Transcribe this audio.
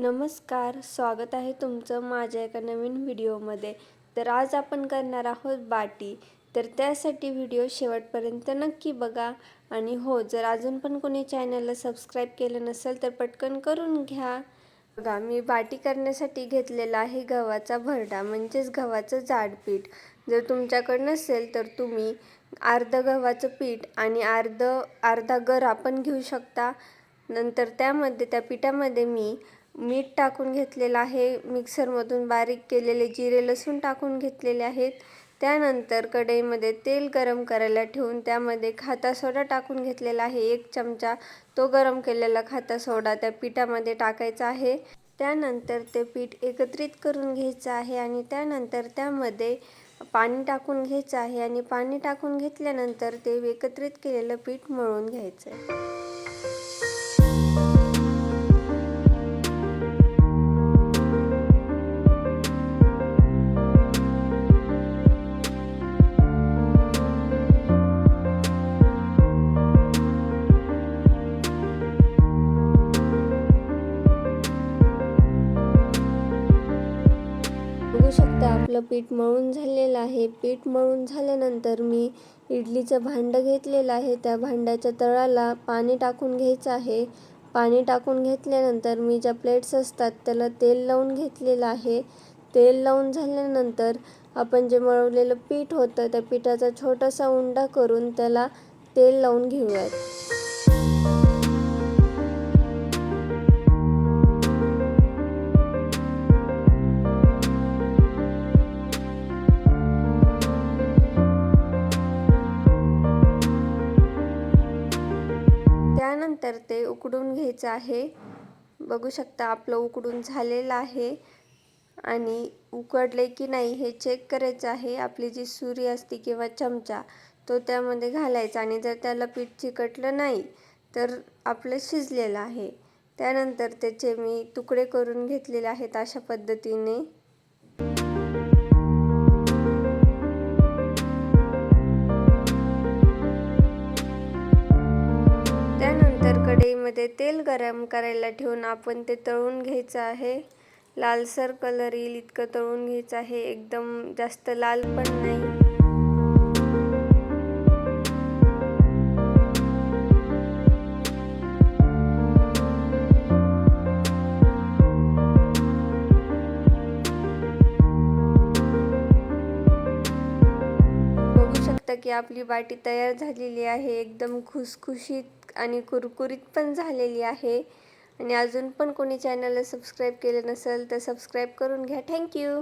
नमस्कार, स्वागत आहे तुमचं माझ्या एका नवीन व्हिडिओमध्ये। तर आज आपण करणार आहोत बाटी। तर त्यासाठी व्हिडिओ शेवटपर्यंत नक्की बघा। आणि हो, जर अजून पण कोणी चॅनलला सबस्क्राईब केलं नसेल तर पटकन करून घ्या। बघा, मी बाटी करण्यासाठी घेतलेला आहे गव्हाचा भरडा, म्हणजेच गव्हाचं जाड पीठ। जर तुमच्याकडे नसेल तर तुम्ही अर्ध गव्हाचं पीठ आणि अर्धा गरा पण घेऊ शकता। नंतर त्या पिठामध्ये मी मीठ टाकून घेतलेलं आहे, मिक्सरमधून बारीक केलेले जिरे लसूण टाकून घेतलेले आहेत। त्यानंतर कढईमध्ये तेल गरम करायला ठेवून त्यामध्ये खाता सोडा टाकून घेतलेला आहे 1 चमचा। तो गरम केलेला खाता सोडा त्या पिठामध्ये टाकायचा आहे। त्यानंतर ते पीठ एकत्रित करून घ्यायचं आहे आणि त्यानंतर त्यामध्ये पाणी टाकून घ्यायचं आहे आणि पाणी टाकून घेतल्यानंतर ते एकत्रित केलेलं पीठ मळून घ्यायचं आहे। बघू शकता आपलं पीठ मळून झालेलं आहे। पीठ मळून झाल्यानंतर मी इडलीचं भांडं घेतलेलं आहे। त्या भांड्याच्या तळाला पाणी टाकून घ्यायचं आहे। पाणी टाकून घेतल्यानंतर मी ज्या प्लेट्स असतात त्याला तेल लावून घेतलेलं आहे। तेल लावून झाल्यानंतर आपण जे मळवलेलं पीठ होतं त्या पिठाचा छोटासा उंडा करून त्याला तेल लावून घेऊयात। त्यानंतर ते उकडून घ्यायचं आहे। बघू शकता आपलं उकडून झालेलं आहे आणि उकडले की नाही हे चेक करायचं आहे। आपली जी सुरी असते किंवा चमचा तो त्यामध्ये घालायचा आणि जर त्याला पीठ चिकटलं नाही तर आपलं शिजलेलं आहे। त्यानंतर त्याचे मी तुकडे करून घेतलेले आहेत अशा पद्धतीने। त्यानंतर कढईमध्ये तेल गरम करायला ठेवून आपण ते तळून घ्यायचं आहे। लालसर कलर येईल इतकं तळून घ्यायचं आहे, एकदम जास्त लाल पण नाही। बघू शकता की आपली बाटी तयार झालेली आहे, एकदम खुसखुशीत आणि कुरकुरीत पण झालेली आहे। आणि अजून पण कोणी चॅनलला सबस्क्राईब केलं नसेल तर सबस्क्राईब करून घ्या। थँक्यू।